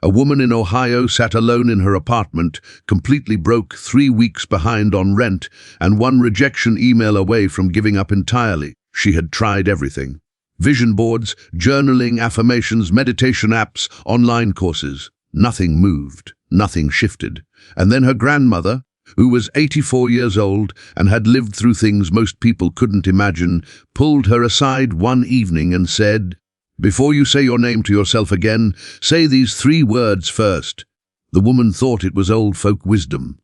A woman in Ohio sat alone in her apartment, completely broke, 3 weeks behind on rent, and one rejection email away from giving up entirely. She had tried everything. Vision boards, journaling, affirmations, meditation apps, online courses. Nothing moved, nothing shifted. And then her grandmother, who was 84 years old and had lived through things most people couldn't imagine, pulled her aside one evening and said, "Before you say your name to yourself again, say these 3 words first." The woman thought it was old folk wisdom.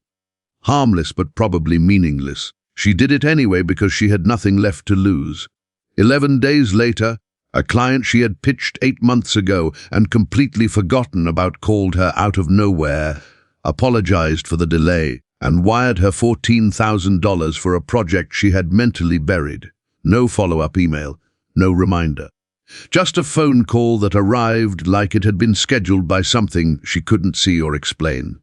Harmless but probably meaningless. She did it anyway because she had nothing left to lose. 11 days later, a client she had pitched 8 months ago and completely forgotten about called her out of nowhere, apologized for the delay, and wired her $14,000 for a project she had mentally buried. No follow-up email, no reminder. Just a phone call that arrived like it had been scheduled by something she couldn't see or explain.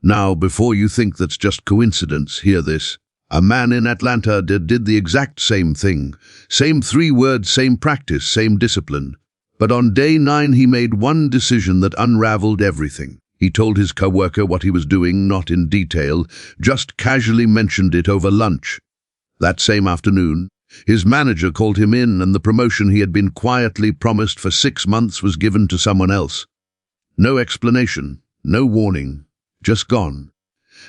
Now, before you think that's just coincidence, hear this. A man in Atlanta did the exact same thing. Same 3 words, same practice, same discipline. But on day 9 he made one decision that unraveled everything. He told his coworker what he was doing, not in detail, just casually mentioned it over lunch. That same afternoon, his manager called him in and the promotion he had been quietly promised for 6 months was given to someone else. No explanation, no warning, just gone.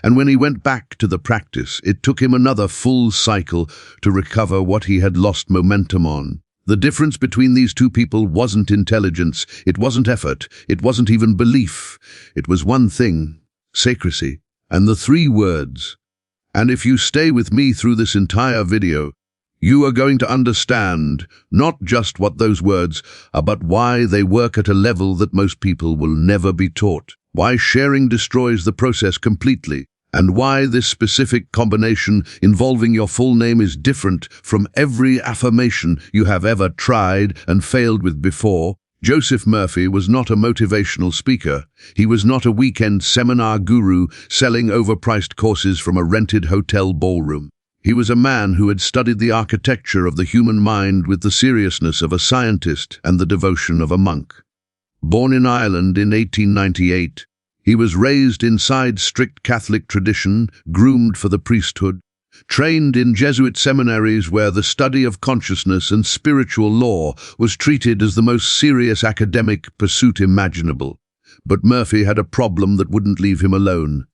And when he went back to the practice, it took him another full cycle to recover what he had lost momentum on. The difference between these 2 people wasn't intelligence, it wasn't effort, it wasn't even belief. It was one thing, secrecy, and the 3 words. And if you stay with me through this entire video, you are going to understand not just what those words are, but why they work at a level that most people will never be taught. Why sharing destroys the process completely, and why this specific combination involving your full name is different from every affirmation you have ever tried and failed with before. Joseph Murphy was not a motivational speaker. He was not a weekend seminar guru selling overpriced courses from a rented hotel ballroom. He was a man who had studied the architecture of the human mind with the seriousness of a scientist and the devotion of a monk. Born in Ireland in 1898, he was raised inside strict Catholic tradition, groomed for the priesthood, trained in Jesuit seminaries where the study of consciousness and spiritual law was treated as the most serious academic pursuit imaginable. But Murphy had a problem that wouldn't leave him alone.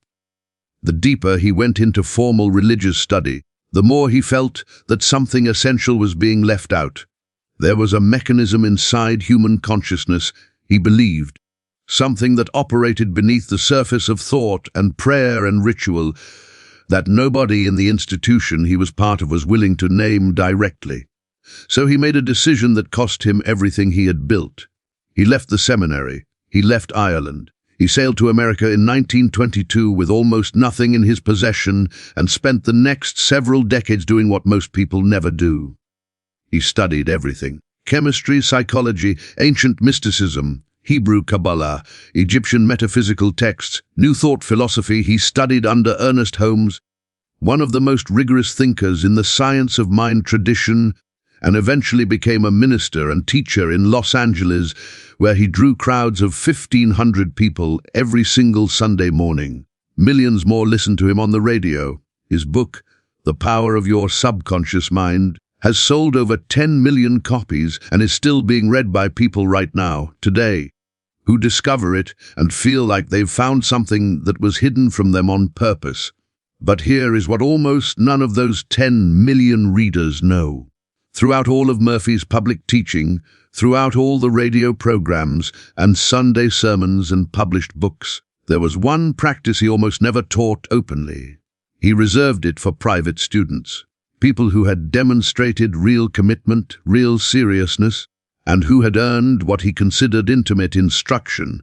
The deeper he went into formal religious study, the more he felt that something essential was being left out. There was a mechanism inside human consciousness, he believed, something that operated beneath the surface of thought and prayer and ritual that nobody in the institution he was part of was willing to name directly. So he made a decision that cost him everything he had built. He left the seminary. He left Ireland. He sailed to America in 1922 with almost nothing in his possession and spent the next several decades doing what most people never do. He studied everything. Chemistry, psychology, ancient mysticism, Hebrew Kabbalah, Egyptian metaphysical texts, New Thought philosophy. He studied under Ernest Holmes, one of the most rigorous thinkers in the science of mind tradition, and eventually became a minister and teacher in Los Angeles, where he drew crowds of 1,500 people every single Sunday morning. Millions more listened to him on the radio. His book, The Power of Your Subconscious Mind, has sold over 10 million copies and is still being read by people right now, today, who discover it and feel like they've found something that was hidden from them on purpose. But here is what almost none of those 10 million readers know. Throughout all of Murphy's public teaching, throughout all the radio programs and Sunday sermons and published books, there was one practice he almost never taught openly. He reserved it for private students, people who had demonstrated real commitment, real seriousness, and who had earned what he considered intimate instruction.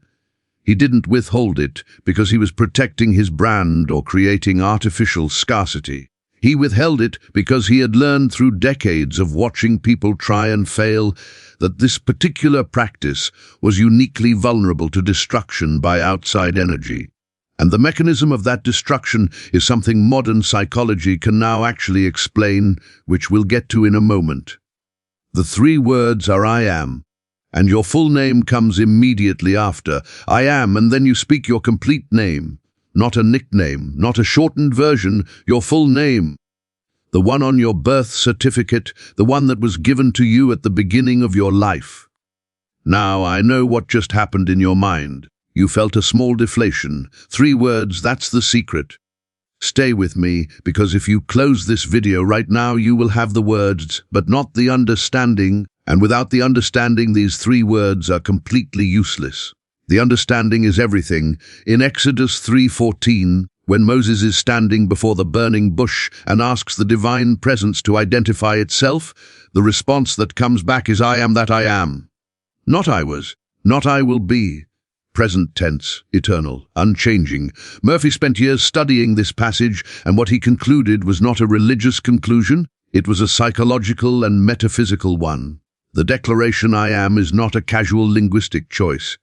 He didn't withhold it because he was protecting his brand or creating artificial scarcity. He withheld it because he had learned through decades of watching people try and fail that this particular practice was uniquely vulnerable to destruction by outside energy. And the mechanism of that destruction is something modern psychology can now actually explain, which we'll get to in a moment. The 3 words are I am, And your full name comes immediately after. I am, and then you speak your complete name. Not a nickname, not a shortened version, your full name. The one on your birth certificate, the one that was given to you at the beginning of your life. Now, I know what just happened in your mind. You felt a small deflation. 3 words, that's the secret. Stay with me, because if you close this video right now, you will have the words, but not the understanding. And without the understanding, these 3 words are completely useless. The understanding is everything. In Exodus 3:14, when Moses is standing before the burning bush and asks the divine presence to identify itself, the response that comes back is, I am that I am. Not I was, not I will be. Present tense, eternal, unchanging. Murphy spent years studying this passage, and what he concluded was not a religious conclusion, it was a psychological and metaphysical one. The declaration I am is not a casual linguistic choice.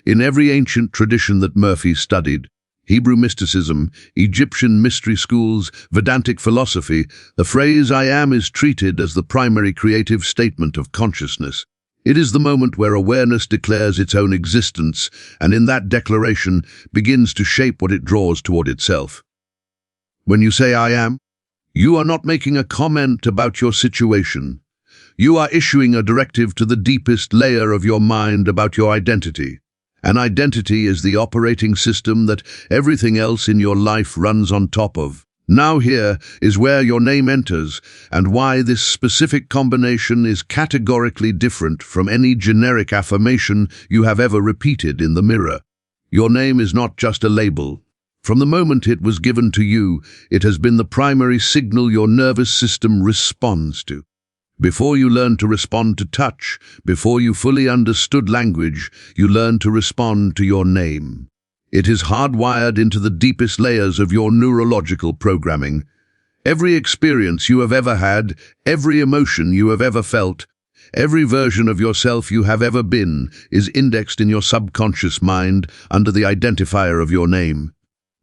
In every ancient tradition that Murphy studied, Hebrew mysticism, Egyptian mystery schools, Vedantic philosophy, the phrase I am is treated as the primary creative statement of consciousness. It is the moment where awareness declares its own existence, and in that declaration begins to shape what it draws toward itself. When you say I am, you are not making a comment about your situation. You are issuing a directive to the deepest layer of your mind about your identity. An identity is the operating system that everything else in your life runs on top of. Now here is where your name enters, and why this specific combination is categorically different from any generic affirmation you have ever repeated in the mirror. Your name is not just a label. From the moment it was given to you, it has been the primary signal your nervous system responds to. Before you learned to respond to touch, before you fully understood language, you learned to respond to your name. It is hardwired into the deepest layers of your neurological programming. Every experience you have ever had, every emotion you have ever felt, every version of yourself you have ever been is indexed in your subconscious mind under the identifier of your name.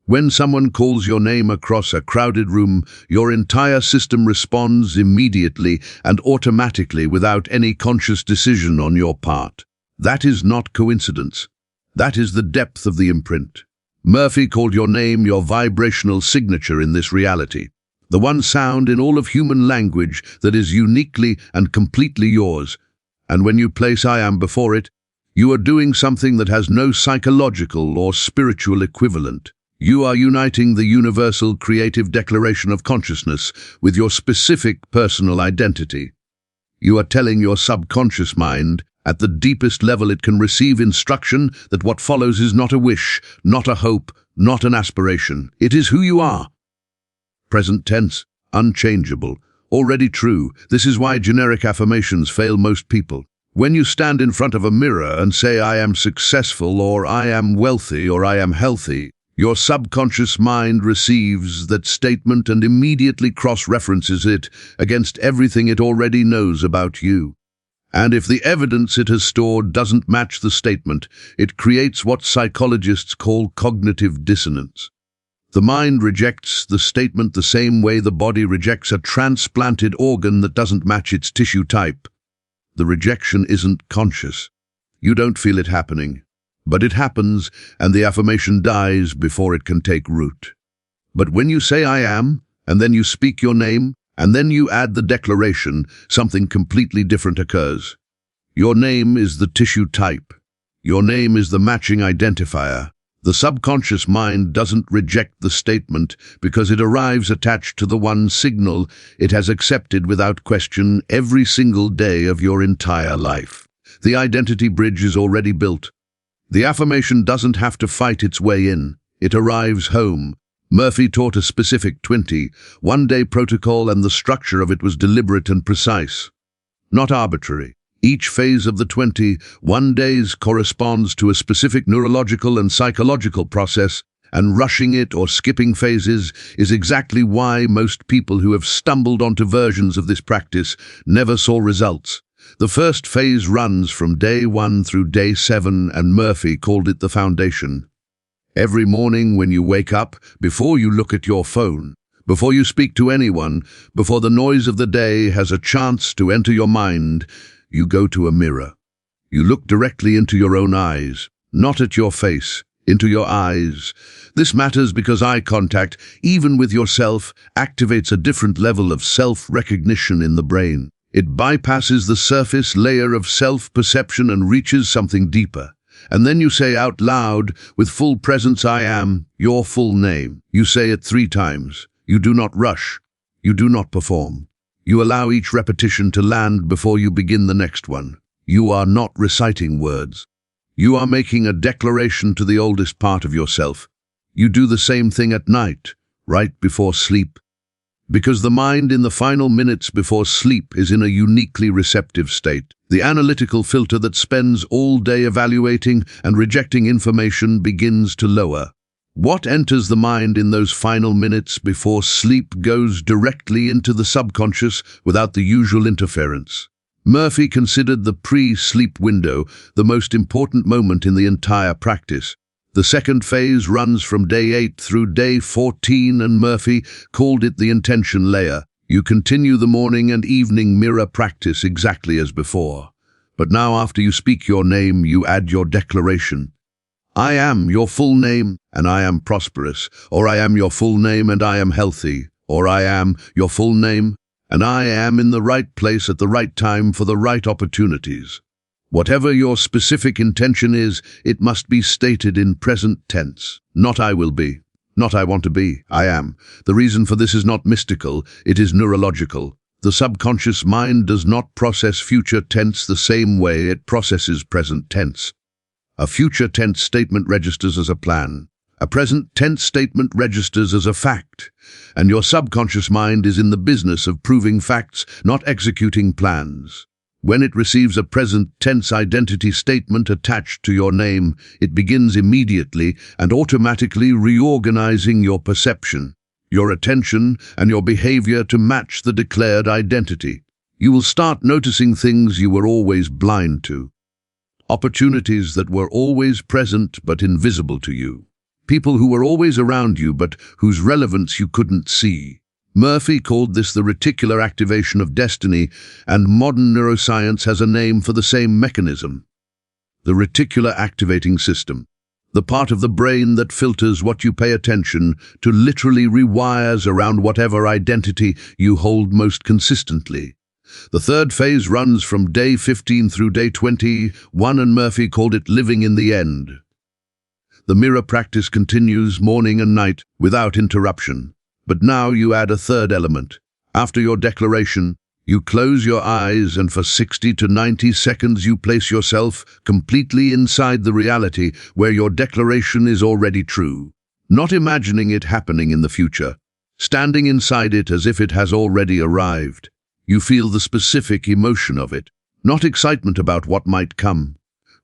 When someone calls your name across a crowded room, your entire system responds immediately and automatically without any conscious decision on your part. That is not coincidence. That is the depth of the imprint. Murphy called your name your vibrational signature in this reality, the one sound in all of human language that is uniquely and completely yours. And when you place I am before it, you are doing something that has no psychological or spiritual equivalent. You are uniting the universal creative declaration of consciousness with your specific personal identity. You are telling your subconscious mind, at the deepest level it can receive instruction, that what follows is not a wish, not a hope, not an aspiration. It is who you are. Present tense, unchangeable, already true. This is why generic affirmations fail most people. When you stand in front of a mirror and say I am successful, or I am wealthy, or I am healthy, your subconscious mind receives that statement and immediately cross-references it against everything it already knows about you. And if the evidence it has stored doesn't match the statement, it creates what psychologists call cognitive dissonance. The mind rejects the statement the same way the body rejects a transplanted organ that doesn't match its tissue type. The rejection isn't conscious. You don't feel it happening. But it happens, and the affirmation dies before it can take root. But when you say I am, and then you speak your name, and then you add the declaration, something completely different occurs. Your name is the tissue type. Your name is the matching identifier. The subconscious mind doesn't reject the statement because it arrives attached to the one signal it has accepted without question every single day of your entire life. The identity bridge is already built. The affirmation doesn't have to fight its way in. It arrives home. Murphy taught a specific 21-day protocol, and the structure of it was deliberate and precise, not arbitrary. Each phase of the 21 days corresponds to a specific neurological and psychological process, and rushing it or skipping phases is exactly why most people who have stumbled onto versions of this practice never saw results. The first phase runs from day 1 through day 7, and Murphy called it the foundation. Every morning when you wake up, before you look at your phone, before you speak to anyone, before the noise of the day has a chance to enter your mind, you go to a mirror. You look directly into your own eyes, not at your face, into your eyes. This matters because eye contact, even with yourself, activates a different level of self-recognition in the brain. It bypasses the surface layer of self-perception and reaches something deeper. And then you say out loud, with full presence, I am, your full name. You say it 3 times. You do not rush. You do not perform. You allow each repetition to land before you begin the next one. You are not reciting words. You are making a declaration to the oldest part of yourself. You do the same thing at night, right before sleep. Because the mind in the final minutes before sleep is in a uniquely receptive state. The analytical filter that spends all day evaluating and rejecting information begins to lower. What enters the mind in those final minutes before sleep goes directly into the subconscious without the usual interference. Murphy considered the pre-sleep window the most important moment in the entire practice. The second phase runs from day 8 through day 14, and Murphy called it the intention layer. You continue the morning and evening mirror practice exactly as before. But now after you speak your name, you add your declaration. I am your full name, and I am prosperous, or I am your full name, and I am healthy, or I am your full name, and I am in the right place at the right time for the right opportunities. Whatever your specific intention is, it must be stated in present tense. Not I will be, not I want to be, I am. The reason for this is not mystical, it is neurological. The subconscious mind does not process future tense the same way it processes present tense. A future tense statement registers as a plan. A present tense statement registers as a fact. And your subconscious mind is in the business of proving facts, not executing plans. When it receives a present tense identity statement attached to your name, it begins immediately and automatically reorganizing your perception, your attention, and your behavior to match the declared identity. You will start noticing things you were always blind to. Opportunities that were always present but invisible to you. People who were always around you but whose relevance you couldn't see. Murphy called this the reticular activation of destiny, and modern neuroscience has a name for the same mechanism. The reticular activating system, the part of the brain that filters what you pay attention to, literally rewires around whatever identity you hold most consistently. The third phase runs from day 15 through day 21, and Murphy called it living in the end. The mirror practice continues morning and night without interruption. But now you add a third element. After your declaration, you close your eyes, and for 60 to 90 seconds you place yourself completely inside the reality where your declaration is already true. Not imagining it happening in the future, standing inside it as if it has already arrived. You feel the specific emotion of it, not excitement about what might come,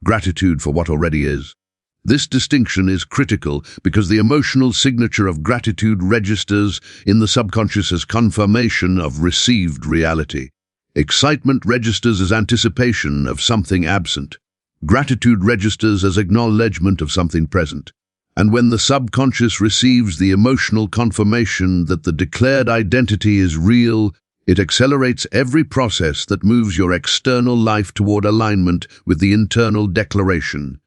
gratitude for what already is. This distinction is critical because the emotional signature of gratitude registers in the subconscious as confirmation of received reality. Excitement registers as anticipation of something absent. Gratitude registers as acknowledgement of something present. And when the subconscious receives the emotional confirmation that the declared identity is real, it accelerates every process that moves your external life toward alignment with the internal declaration.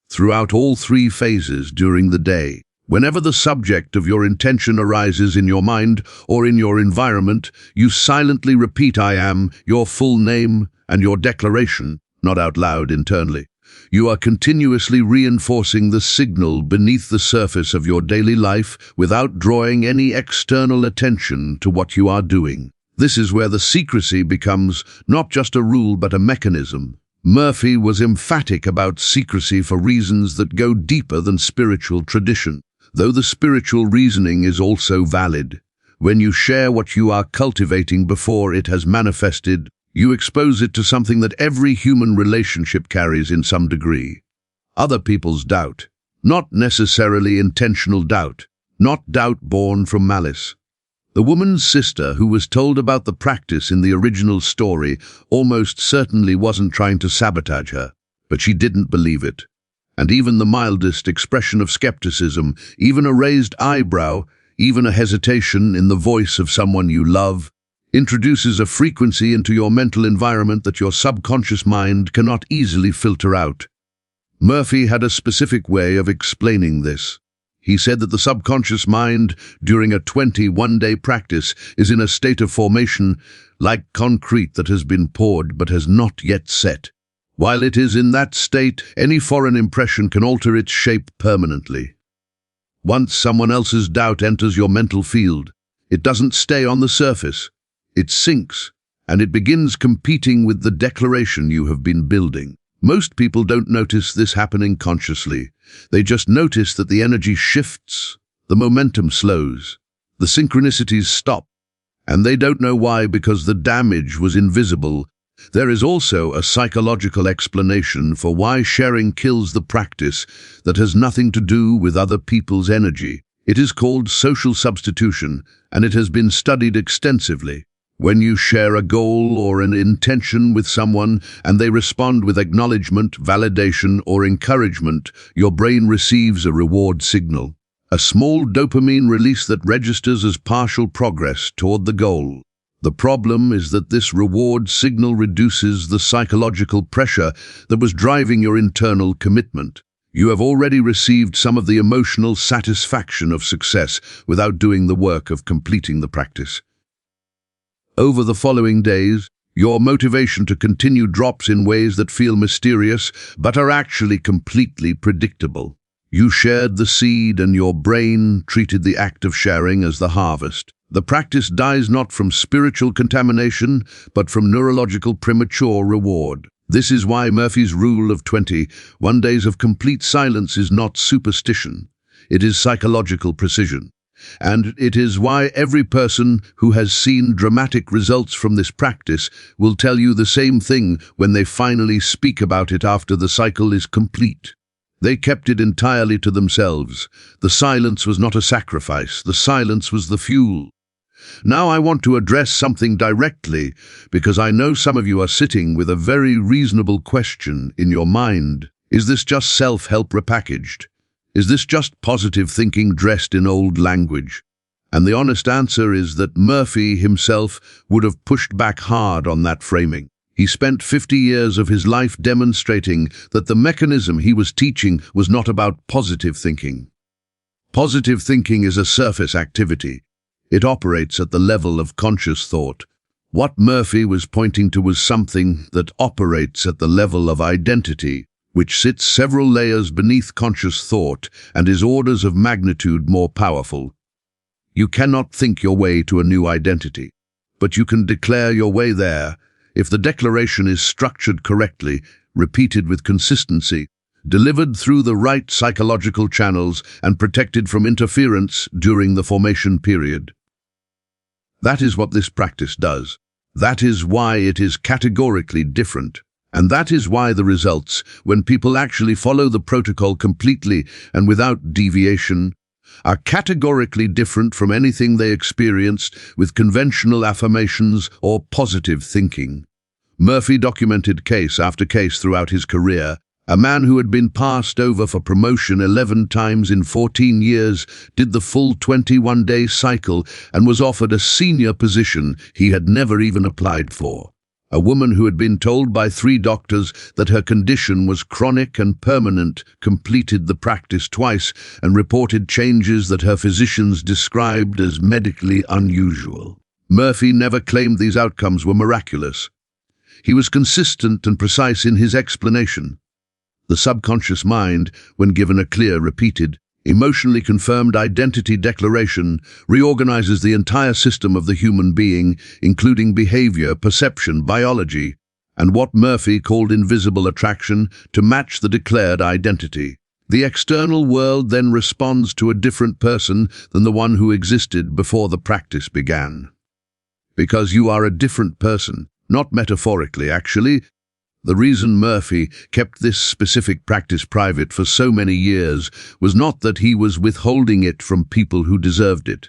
Throughout all 3 phases during the day, whenever the subject of your intention arises in your mind or in your environment, you silently repeat I am, your full name, and your declaration, not out loud internally. You are continuously reinforcing the signal beneath the surface of your daily life without drawing any external attention to what you are doing. This is where the secrecy becomes not just a rule but a mechanism. Murphy was emphatic about secrecy for reasons that go deeper than spiritual tradition, though the spiritual reasoning is also valid. When you share what you are cultivating before it has manifested, you expose it to something that every human relationship carries in some degree. Other people's doubt, not necessarily intentional doubt, not doubt born from malice. The woman's sister, who was told about the practice in the original story, almost certainly wasn't trying to sabotage her, but she didn't believe it. And even the mildest expression of skepticism, even a raised eyebrow, even a hesitation in the voice of someone you love, introduces a frequency into your mental environment that your subconscious mind cannot easily filter out. Murphy had a specific way of explaining this. He said that the subconscious mind, during a 21-day practice, is in a state of formation like concrete that has been poured but has not yet set. While it is in that state, any foreign impression can alter its shape permanently. Once someone else's doubt enters your mental field, it doesn't stay on the surface. It sinks, and it begins competing with the declaration you have been building. Most people don't notice this happening consciously. They just notice that the energy shifts, the momentum slows, the synchronicities stop, and they don't know why because the damage was invisible. There is also a psychological explanation for why sharing kills the practice that has nothing to do with other people's energy. It is called social substitution, and it has been studied extensively. When you share a goal or an intention with someone and they respond with acknowledgement, validation, or encouragement, your brain receives a reward signal, a small dopamine release that registers as partial progress toward the goal. The problem is that this reward signal reduces the psychological pressure that was driving your internal commitment. You have already received some of the emotional satisfaction of success without doing the work of completing the practice. Over the following days, your motivation to continue drops in ways that feel mysterious but are actually completely predictable. You shared the seed and your brain treated the act of sharing as the harvest. The practice dies not from spiritual contamination, but from neurological premature reward. This is why Murphy's rule of 21 days of complete silence is not superstition. It is psychological precision. And it is why every person who has seen dramatic results from this practice will tell you the same thing when they finally speak about it after the cycle is complete. They kept it entirely to themselves. The silence was not a sacrifice. The silence was the fuel. Now I want to address something directly, because I know some of you are sitting with a very reasonable question in your mind. Is this just self-help repackaged? Is this just positive thinking dressed in old language? And the honest answer is that Murphy himself would have pushed back hard on that framing. He spent 50 years of his life demonstrating that the mechanism he was teaching was not about positive thinking. Positive thinking is a surface activity. It operates at the level of conscious thought. What Murphy was pointing to was something that operates at the level of identity, which sits several layers beneath conscious thought and is orders of magnitude more powerful. You cannot think your way to a new identity, but you can declare your way there if the declaration is structured correctly, repeated with consistency, delivered through the right psychological channels, and protected from interference during the formation period. That is what this practice does. That is why it is categorically different. And that is why the results, when people actually follow the protocol completely and without deviation, are categorically different from anything they experienced with conventional affirmations or positive thinking. Murphy documented case after case throughout his career. A man who had been passed over for promotion 11 times in 14 years did the full 21-day cycle and was offered a senior position he had never even applied for. A woman who had been told by 3 doctors that her condition was chronic and permanent completed the practice twice and reported changes that her physicians described as medically unusual. Murphy never claimed these outcomes were miraculous. He was consistent and precise in his explanation. The subconscious mind, when given a clear, repeated, emotionally confirmed identity declaration, reorganizes the entire system of the human being, including behavior, perception, biology, and what Murphy called invisible attraction, to match the declared identity. The external world then responds to a different person than the one who existed before the practice began. Because you are a different person, not metaphorically, actually. The reason Murphy kept this specific practice private for so many years was not that he was withholding it from people who deserved it.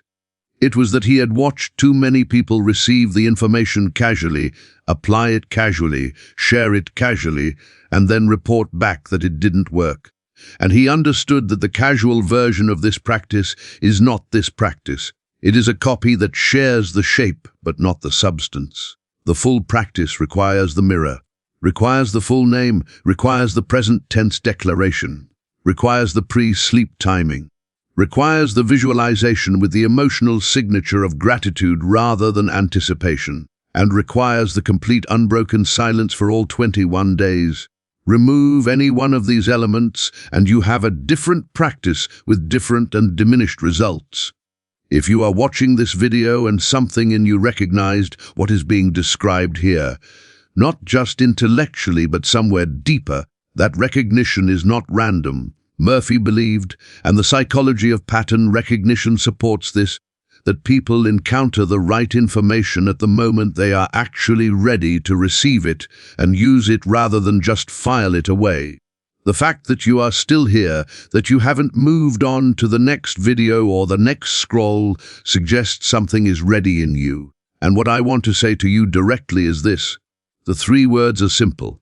It was that he had watched too many people receive the information casually, apply it casually, share it casually, and then report back that it didn't work. And he understood that the casual version of this practice is not this practice. It is a copy that shares the shape but not the substance. The full practice requires the mirror, requires the full name, requires the present tense declaration, requires the pre-sleep timing, requires the visualization with the emotional signature of gratitude rather than anticipation, and requires the complete unbroken silence for all 21 days. Remove any one of these elements and you have a different practice with different and diminished results. If you are watching this video and something in you recognized what is being described here, not just intellectually but somewhere deeper, that recognition is not random. Murphy believed, and the psychology of pattern recognition supports this, that people encounter the right information at the moment they are actually ready to receive it and use it rather than just file it away. The fact that you are still here, that you haven't moved on to the next video or the next scroll, suggests something is ready in you. And what I want to say to you directly is this. The 3 words are simple.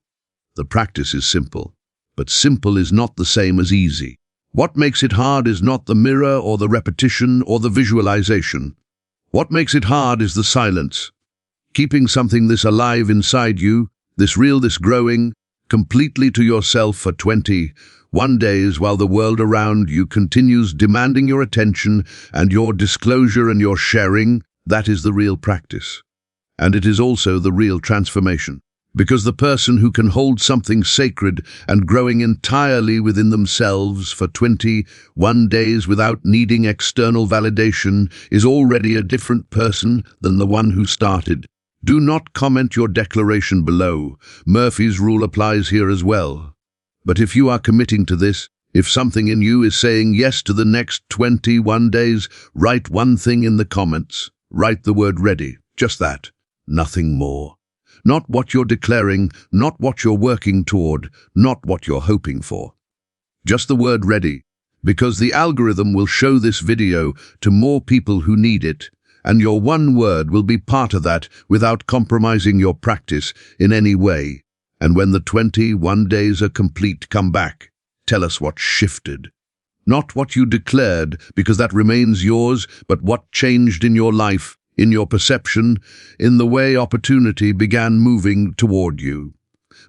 The practice is simple. But simple is not the same as easy. What makes it hard is not the mirror or the repetition or the visualization. What makes it hard is the silence. Keeping something this alive inside you, this real, this growing, completely to yourself for 21 days while the world around you continues demanding your attention and your disclosure and your sharing, that is the real practice. And it is also the real transformation. Because the person who can hold something sacred and growing entirely within themselves for 21 days without needing external validation is already a different person than the one who started. Do not comment your declaration below. Murphy's rule applies here as well. But if you are committing to this, if something in you is saying yes to the next 21 days, write one thing in the comments. Write the word ready. Just that. Nothing more. Not what you're declaring, not what you're working toward, not what you're hoping for. Just the word ready, because the algorithm will show this video to more people who need it, and your one word will be part of that without compromising your practice in any way. And when the 21 days are complete, come back. Tell us what shifted. Not what you declared, because that remains yours, but what changed in your life, in your perception, in the way opportunity began moving toward you.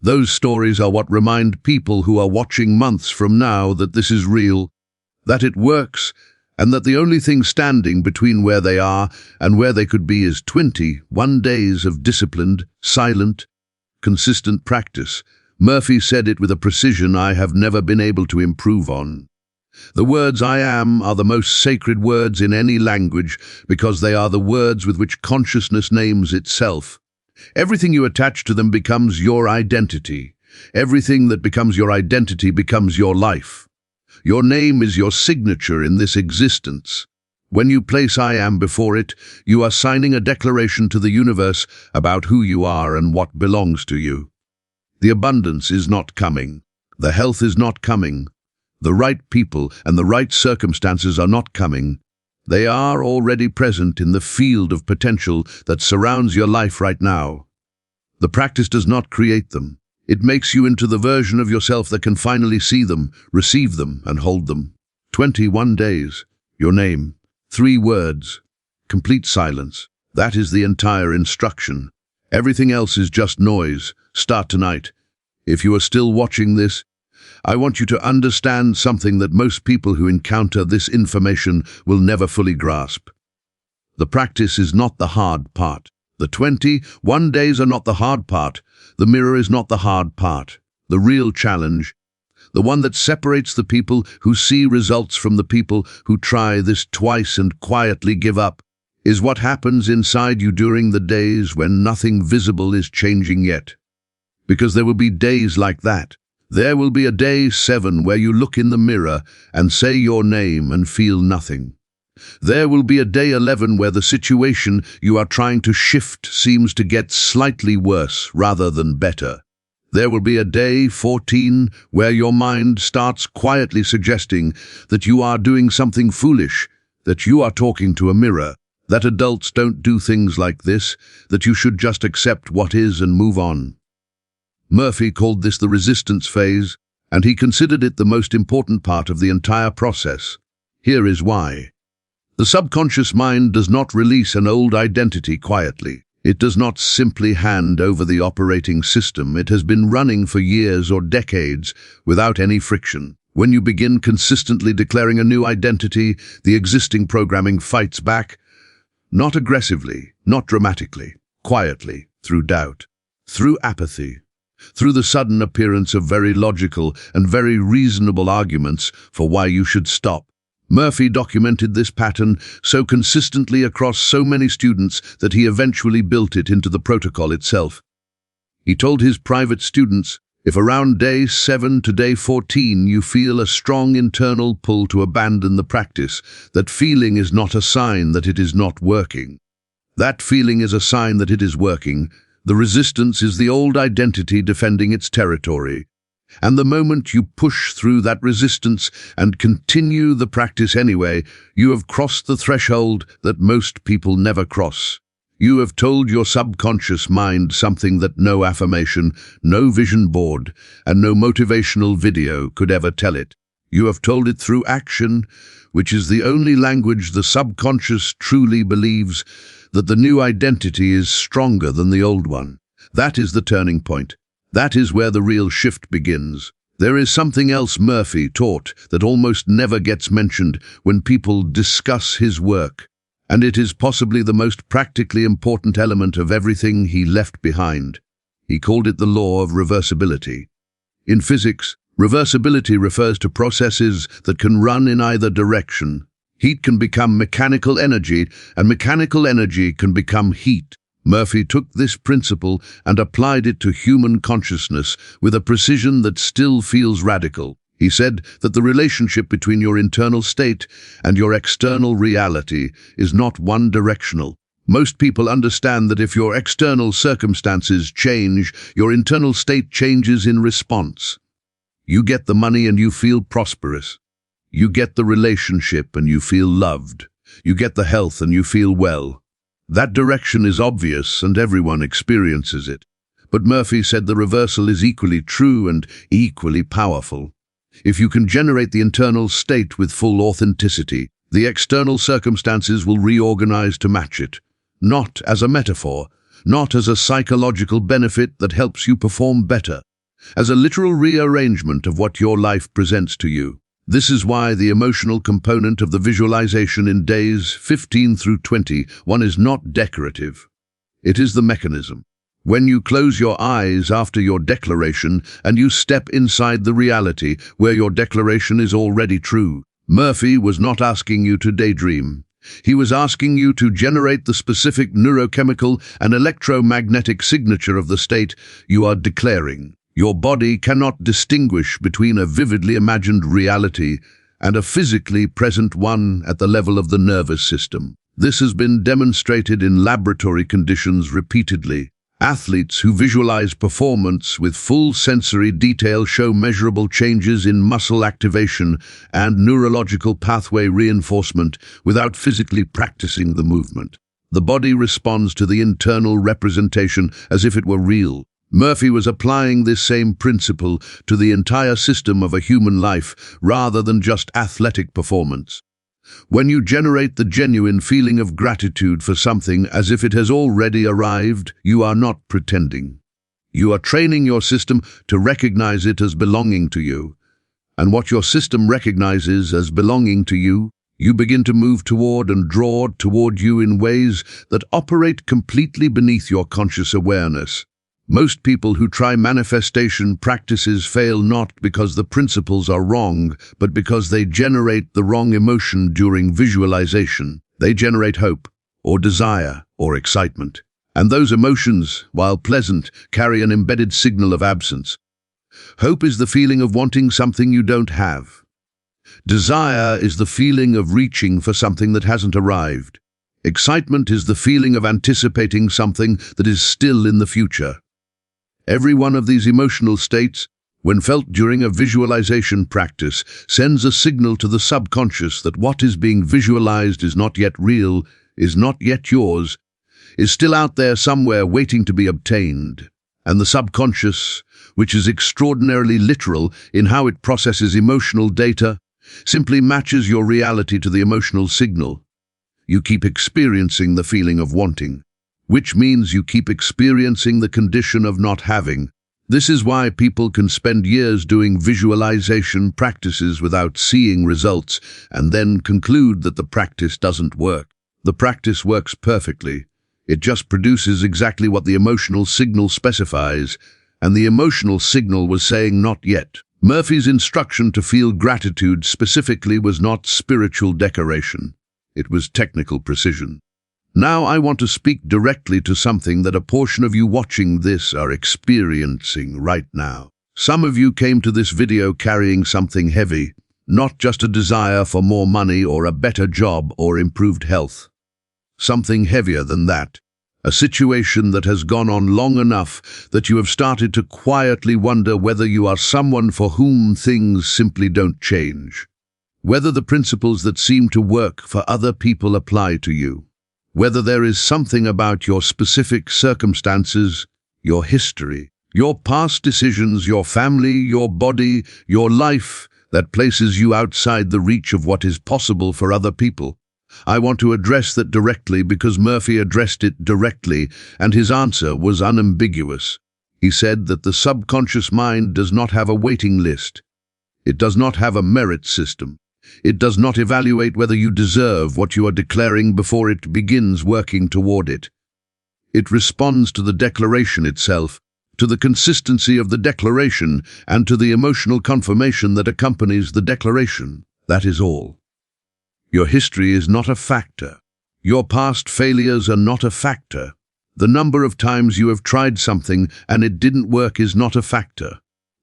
Those stories are what remind people who are watching months from now that this is real, that it works, and that the only thing standing between where they are and where they could be is 21 days of disciplined, silent, consistent practice. Murphy said it with a precision I have never been able to improve on. The words I am are the most sacred words in any language because they are the words with which consciousness names itself. Everything you attach to them becomes your identity. Everything that becomes your identity becomes your life. Your name is your signature in this existence. When you place I am before it, you are signing a declaration to the universe about who you are and what belongs to you. The abundance is not coming. The health is not coming. The right people and the right circumstances are not coming. They are already present in the field of potential that surrounds your life right now. The practice does not create them. It makes you into the version of yourself that can finally see them, receive them, and hold them. 21 days. Your name. 3 words. Complete silence. That is the entire instruction. Everything else is just noise. Start tonight. If you are still watching this, I want you to understand something that most people who encounter this information will never fully grasp. The practice is not the hard part. The 21 days are not the hard part. The mirror is not the hard part. The real challenge, the one that separates the people who see results from the people who try this twice and quietly give up, is what happens inside you during the days when nothing visible is changing yet. Because there will be days like that. There will be a day 7 where you look in the mirror and say your name and feel nothing. There will be a day 11 where the situation you are trying to shift seems to get slightly worse rather than better. There will be a day 14 where your mind starts quietly suggesting that you are doing something foolish, that you are talking to a mirror, that adults don't do things like this, that you should just accept what is and move on. Murphy called this the resistance phase, and he considered it the most important part of the entire process. Here is why. The subconscious mind does not release an old identity quietly. It does not simply hand over the operating system it has been running for years or decades without any friction. When you begin consistently declaring a new identity, the existing programming fights back, not aggressively, not dramatically, quietly, through doubt, through apathy, through the sudden appearance of very logical and very reasonable arguments for why you should stop. Murphy documented this pattern so consistently across so many students that he eventually built it into the protocol itself. He told his private students, if around day 7 to day 14 you feel a strong internal pull to abandon the practice, that feeling is not a sign that it is not working. That feeling is a sign that it is working. The resistance is the old identity defending its territory. And the moment you push through that resistance and continue the practice anyway, you have crossed the threshold that most people never cross. You have told your subconscious mind something that no affirmation, no vision board, and no motivational video could ever tell it. You have told it through action, which is the only language the subconscious truly believes, that the new identity is stronger than the old one. That is the turning point. That is where the real shift begins. There is something else Murphy taught that almost never gets mentioned when people discuss his work, and it is possibly the most practically important element of everything he left behind. He called it the law of reversibility. In physics, reversibility refers to processes that can run in either direction. Heat can become mechanical energy, and mechanical energy can become heat. Murphy took this principle and applied it to human consciousness with a precision that still feels radical. He said that the relationship between your internal state and your external reality is not one-directional. Most people understand that if your external circumstances change, your internal state changes in response. You get the money and you feel prosperous. You get the relationship and you feel loved. You get the health and you feel well. That direction is obvious and everyone experiences it. But Murphy said the reversal is equally true and equally powerful. If you can generate the internal state with full authenticity, the external circumstances will reorganize to match it. Not as a metaphor, not as a psychological benefit that helps you perform better, as a literal rearrangement of what your life presents to you. This is why the emotional component of the visualization in days 15 through 21 is not decorative. It is the mechanism. When you close your eyes after your declaration and you step inside the reality where your declaration is already true. Murphy was not asking you to daydream. He was asking you to generate the specific neurochemical and electromagnetic signature of the state you are declaring. Your body cannot distinguish between a vividly imagined reality and a physically present one at the level of the nervous system. This has been demonstrated in laboratory conditions repeatedly. Athletes who visualize performance with full sensory detail show measurable changes in muscle activation and neurological pathway reinforcement without physically practicing the movement. The body responds to the internal representation as if it were real. Murphy was applying this same principle to the entire system of a human life rather than just athletic performance. When you generate the genuine feeling of gratitude for something as if it has already arrived, you are not pretending. You are training your system to recognize it as belonging to you. And what your system recognizes as belonging to you, you begin to move toward and draw toward you in ways that operate completely beneath your conscious awareness. Most people who try manifestation practices fail not because the principles are wrong, but because they generate the wrong emotion during visualization. They generate hope, or desire, or excitement. And those emotions, while pleasant, carry an embedded signal of absence. Hope is the feeling of wanting something you don't have. Desire is the feeling of reaching for something that hasn't arrived. Excitement is the feeling of anticipating something that is still in the future. Every one of these emotional states, when felt during a visualization practice, sends a signal to the subconscious that what is being visualized is not yet real, is not yet yours, is still out there somewhere waiting to be obtained. And the subconscious, which is extraordinarily literal in how it processes emotional data, simply matches your reality to the emotional signal. you keep experiencing the feeling of wanting, which means you keep experiencing the condition of not having. This is why people can spend years doing visualization practices without seeing results and then conclude that the practice doesn't work. The practice works perfectly. It just produces exactly what the emotional signal specifies, and the emotional signal was saying not yet. Murphy's instruction to feel gratitude specifically was not spiritual decoration. It was technical precision. Now I want to speak directly to something that a portion of you watching this are experiencing right now. Some of you came to this video carrying something heavy, not just a desire for more money or a better job or improved health. Something heavier than that. A situation that has gone on long enough that you have started to quietly wonder whether you are someone for whom things simply don't change. Whether the principles that seem to work for other people apply to you. Whether there is something about your specific circumstances, your history, your past decisions, your family, your body, your life that places you outside the reach of what is possible for other people. I want to address that directly because Murphy addressed it directly, and his answer was unambiguous. He said that the subconscious mind does not have a waiting list. It does not have a merit system. It does not evaluate whether you deserve what you are declaring before it begins working toward it. It responds to the declaration itself, to the consistency of the declaration, and to the emotional confirmation that accompanies the declaration. That is all. Your history is not a factor. Your past failures are not a factor. The number of times you have tried something and it didn't work is not a factor.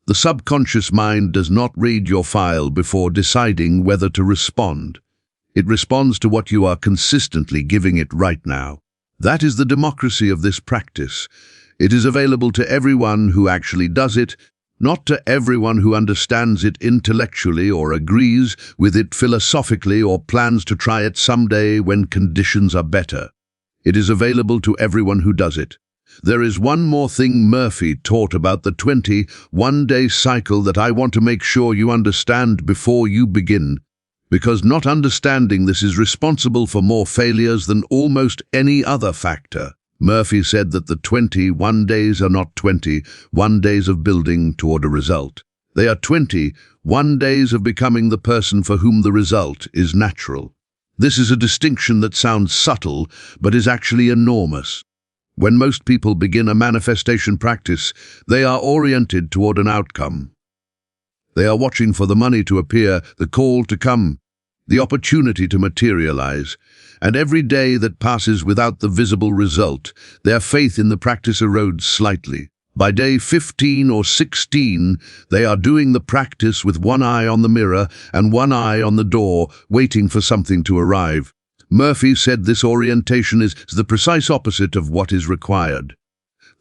The subconscious mind does not read your file before deciding whether to respond. It responds to what you are consistently giving it right now. That is the democracy of this practice. It is available to everyone who actually does it, not to everyone who understands it intellectually or agrees with it philosophically or plans to try it someday when conditions are better. It is available to everyone who does it. There is one more thing Murphy taught about the 21-day cycle that I want to make sure you understand before you begin, because not understanding this is responsible for more failures than almost any other factor. Murphy said that the 21 days are not 21 days of building toward a result. They are 21 days of becoming the person for whom the result is natural. This is a distinction that sounds subtle, but is actually enormous. When most people begin a manifestation practice, they are oriented toward an outcome. They are watching for the money to appear, the call to come, the opportunity to materialize. And every day that passes without the visible result, their faith in the practice erodes slightly. By day 15 or 16, they are doing the practice with one eye on the mirror and one eye on the door, waiting for something to arrive. Murphy said this orientation is the precise opposite of what is required.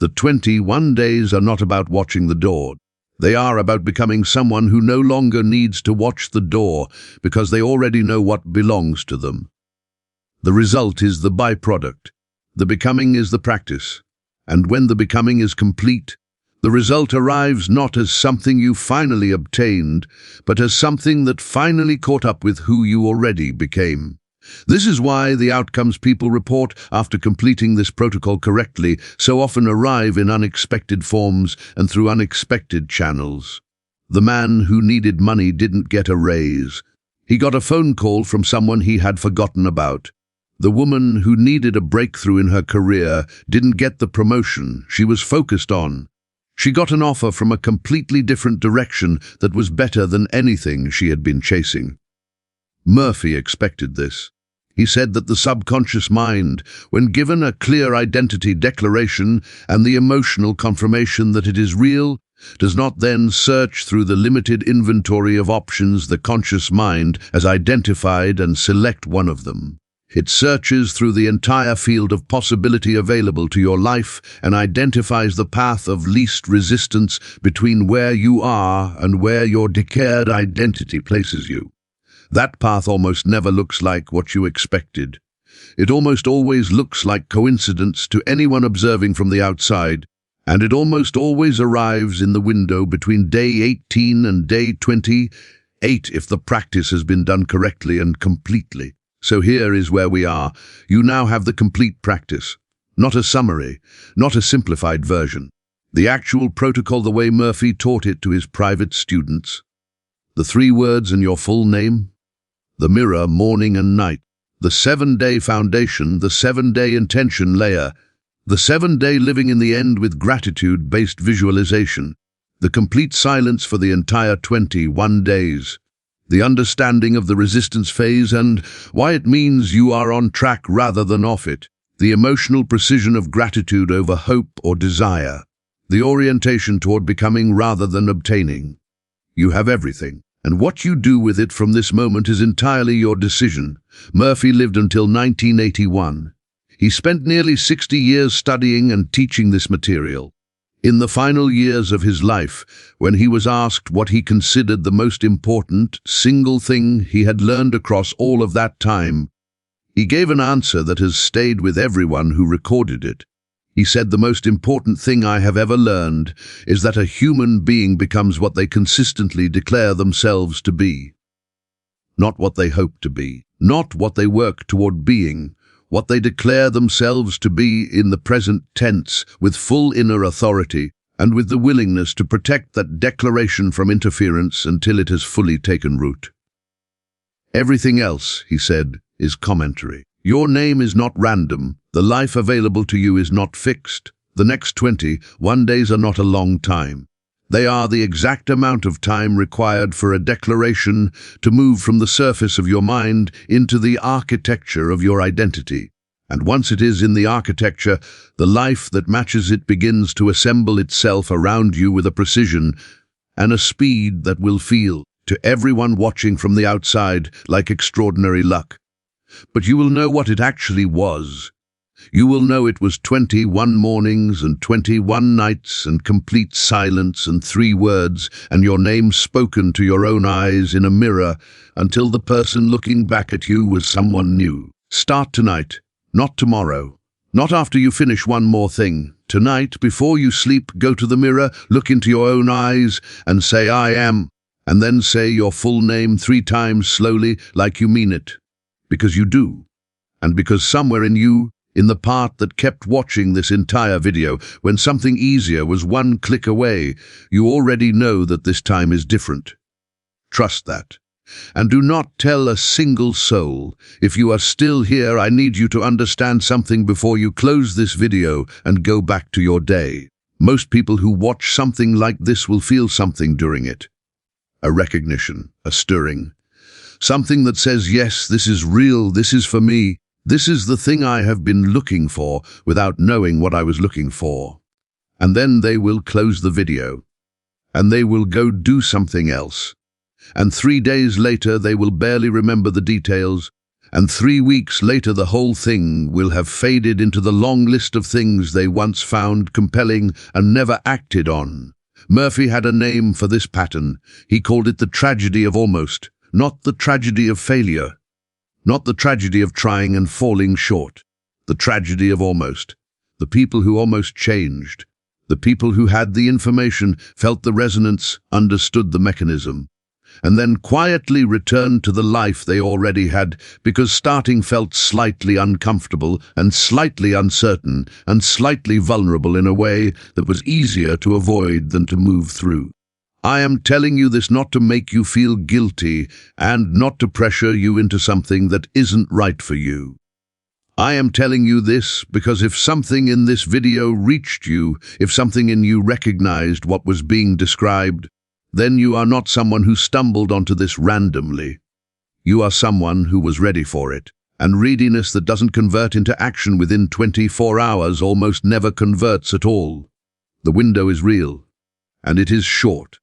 The 21 days are not about watching the door. They are about becoming someone who no longer needs to watch the door because they already know what belongs to them. The result is the byproduct. The becoming is the practice. And when the becoming is complete, the result arrives not as something you finally obtained, but as something that finally caught up with who you already became. This is why the outcomes people report after completing this protocol correctly so often arrive in unexpected forms and through unexpected channels. The man who needed money didn't get a raise. He got a phone call from someone he had forgotten about. The woman who needed a breakthrough in her career didn't get the promotion she was focused on. She got an offer from a completely different direction that was better than anything she had been chasing. Murphy expected this. He said that the subconscious mind, when given a clear identity declaration and the emotional confirmation that it is real, does not then search through the limited inventory of options the conscious mind has identified and select one of them. It searches through the entire field of possibility available to your life and identifies the path of least resistance between where you are and where your declared identity places you. That path almost never looks like what you expected. It almost always looks like coincidence to anyone observing from the outside, and it almost always arrives in the window between day 18 and day 28 if the practice has been done correctly and completely. So here is where we are. You now have the complete practice. Not a summary, not a simplified version. The actual protocol the way Murphy taught it to his private students. The 3 words and your full name. The mirror, morning and night. The 7-day foundation, the 7-day intention layer. The 7-day living in the end with gratitude-based visualization. The complete silence for the entire 21 days. The understanding of the resistance phase and why it means you are on track rather than off it. The emotional precision of gratitude over hope or desire. The orientation toward becoming rather than obtaining. You have everything, and what you do with it from this moment is entirely your decision. Murphy lived until 1981. He spent nearly 60 years studying and teaching this material. In the final years of his life, when he was asked what he considered the most important single thing he had learned across all of that time, he gave an answer that has stayed with everyone who recorded it. He said, "The most important thing I have ever learned is that a human being becomes what they consistently declare themselves to be. Not what they hope to be, not what they work toward being, what they declare themselves to be in the present tense, with full inner authority, and with the willingness to protect that declaration from interference until it has fully taken root. Everything else," he said, "is commentary. Your name is not random. The life available to you is not fixed. The next 21 days are not a long time. They are the exact amount of time required for a declaration to move from the surface of your mind into the architecture of your identity. And once it is in the architecture, the life that matches it begins to assemble itself around you with a precision and a speed that will feel, to everyone watching from the outside, like extraordinary luck. But you will know what it actually was. You will know it was 21 mornings and 21 nights and complete silence and 3 words and your name spoken to your own eyes in a mirror until the person looking back at you was someone new. Start tonight, not tomorrow. Not after you finish one more thing. Tonight, before you sleep, go to the mirror, look into your own eyes and say, "I am," and then say your full name 3 times slowly like you mean it. Because you do. And because somewhere in you, in the part that kept watching this entire video, when something easier was 1 click away, you already know that this time is different. Trust that. And do not tell a single soul. If you are still here, I need you to understand something before you close this video and go back to your day. Most people who watch something like this will feel something during it. A recognition, a stirring. Something that says, yes, this is real, this is for me. This is the thing I have been looking for without knowing what I was looking for. And then they will close the video. And they will go do something else. And 3 days later they will barely remember the details. And 3 weeks later the whole thing will have faded into the long list of things they once found compelling and never acted on. Murphy had a name for this pattern. He called it the tragedy of almost. Not the tragedy of failure. Not the tragedy of trying and falling short. The tragedy of almost. The people who almost changed. The people who had the information, felt the resonance, understood the mechanism, and then quietly returned to the life they already had because starting felt slightly uncomfortable and slightly uncertain and slightly vulnerable in a way that was easier to avoid than to move through. I am telling you this not to make you feel guilty and not to pressure you into something that isn't right for you. I am telling you this because if something in this video reached you, if something in you recognized what was being described, then you are not someone who stumbled onto this randomly. You are someone who was ready for it. And readiness that doesn't convert into action within 24 hours almost never converts at all. The window is real, and it is short.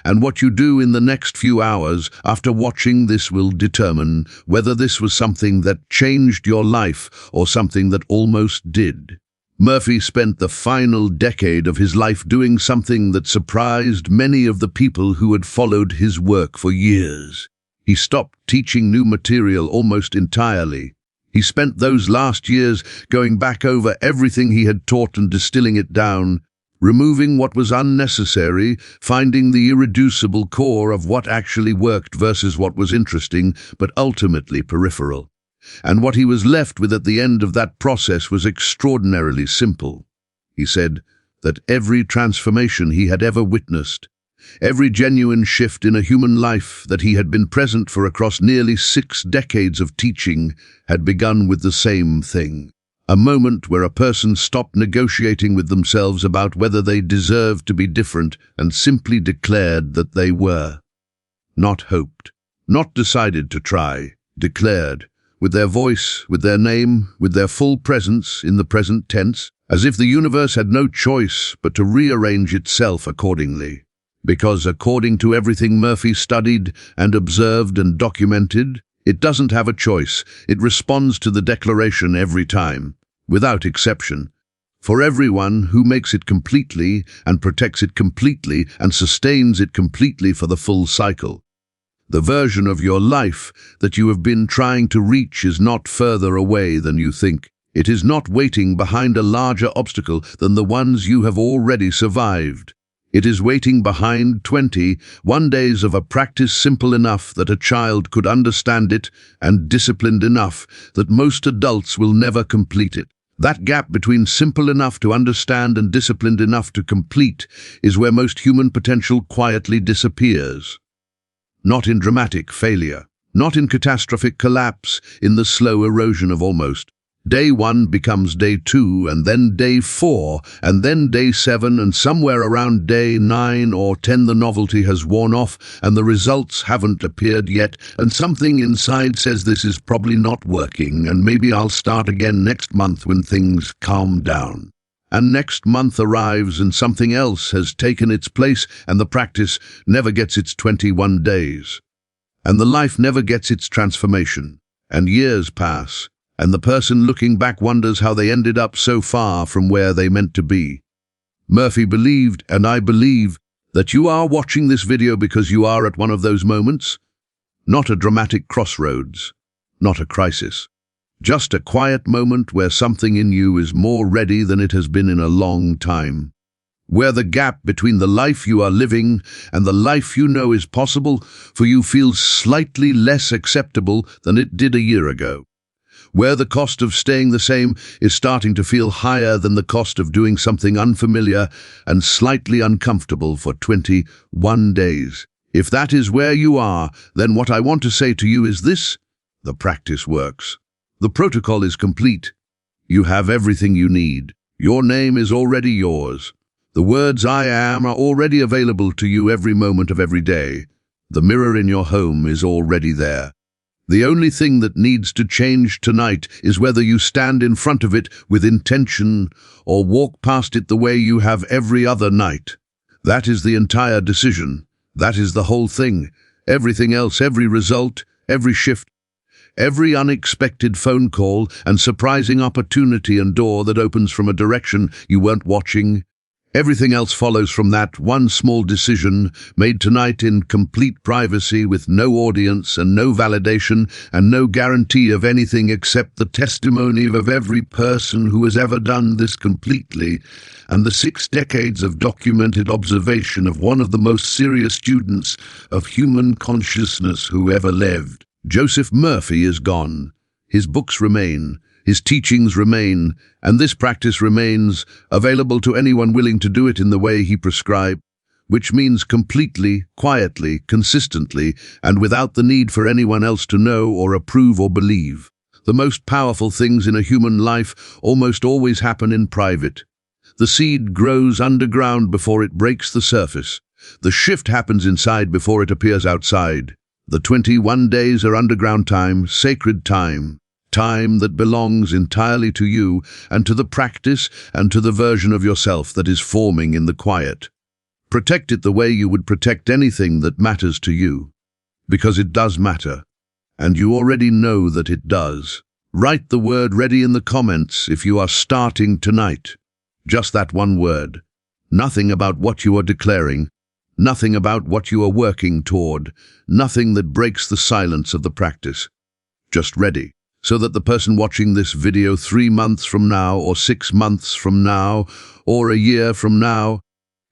And what you do in the next few hours after watching this will determine whether this was something that changed your life or something that almost did. Murphy spent the final decade of his life doing something that surprised many of the people who had followed his work for years. He stopped teaching new material almost entirely. He spent those last years going back over everything he had taught and distilling it down, removing what was unnecessary, finding the irreducible core of what actually worked versus what was interesting, but ultimately peripheral. And what he was left with at the end of that process was extraordinarily simple. He said that every transformation he had ever witnessed, every genuine shift in a human life that he had been present for across nearly 6 decades of teaching, had begun with the same thing. A moment where a person stopped negotiating with themselves about whether they deserved to be different and simply declared that they were. Not hoped, not decided to try, declared, with their voice, with their name, with their full presence in the present tense, as if the universe had no choice but to rearrange itself accordingly. Because according to everything Murphy studied and observed and documented, it doesn't have a choice. It responds to the declaration every time, without exception. For everyone who makes it completely and protects it completely and sustains it completely for the full cycle. The version of your life that you have been trying to reach is not further away than you think. It is not waiting behind a larger obstacle than the ones you have already survived. It is waiting behind 21 days of a practice simple enough that a child could understand it and disciplined enough that most adults will never complete it. That gap between simple enough to understand and disciplined enough to complete is where most human potential quietly disappears. Not in dramatic failure, not in catastrophic collapse, in the slow erosion of almost. Day 1 becomes day 2, and then day 4, and then day 7, and somewhere around day 9 or 10 the novelty has worn off, and the results haven't appeared yet, and something inside says this is probably not working, and maybe I'll start again next month when things calm down. And next month arrives and something else has taken its place, and the practice never gets its 21 days. And the life never gets its transformation. And years pass, and the person looking back wonders how they ended up so far from where they meant to be. Murphy believed, and I believe, that you are watching this video because you are at one of those moments. Not a dramatic crossroads, not a crisis. Just a quiet moment where something in you is more ready than it has been in a long time. Where the gap between the life you are living and the life you know is possible for you feels slightly less acceptable than it did a year ago. Where the cost of staying the same is starting to feel higher than the cost of doing something unfamiliar and slightly uncomfortable for 21 days. If that is where you are, then what I want to say to you is this: the practice works. The protocol is complete. You have everything you need. Your name is already yours. The words I am are already available to you every moment of every day. The mirror in your home is already there. The only thing that needs to change tonight is whether you stand in front of it with intention or walk past it the way you have every other night. That is the entire decision. That is the whole thing. Everything else, every result, every shift, every unexpected phone call and surprising opportunity and door that opens from a direction you weren't watching, everything else follows from that one small decision made tonight in complete privacy with no audience and no validation and no guarantee of anything except the testimony of every person who has ever done this completely and the 6 decades of documented observation of one of the most serious students of human consciousness who ever lived. Joseph Murphy is gone. His books remain, his teachings remain, and this practice remains available to anyone willing to do it in the way he prescribed, which means completely, quietly, consistently, and without the need for anyone else to know or approve or believe. The most powerful things in a human life almost always happen in private. The seed grows underground before it breaks the surface. The shift happens inside before it appears outside. The 21 days are underground time, sacred time, time that belongs entirely to you and to the practice and to the version of yourself that is forming in the quiet. Protect it the way you would protect anything that matters to you, because it does matter, and you already know that it does. Write the word ready in the comments if you are starting tonight. Just that one word. Nothing about what you are declaring. Nothing about what you are working toward, nothing that breaks the silence of the practice. Just ready, so that the person watching this video 3 months from now or 6 months from now or a year from now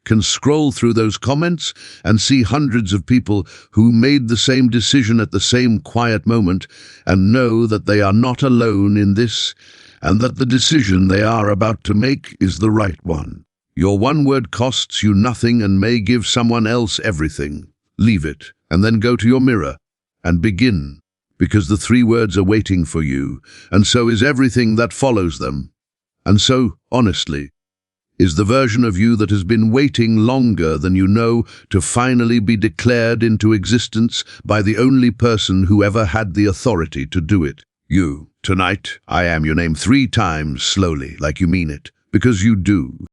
can scroll through those comments and see hundreds of people who made the same decision at the same quiet moment and know that they are not alone in this and that the decision they are about to make is the right one. Your one word costs you nothing and may give someone else everything. Leave it, and then go to your mirror and begin, because the 3 words are waiting for you, and so is everything that follows them. And so, honestly, is the version of you that has been waiting longer than you know to finally be declared into existence by the only person who ever had the authority to do it. You. Tonight, I am your name 3 times slowly, like you mean it, because you do.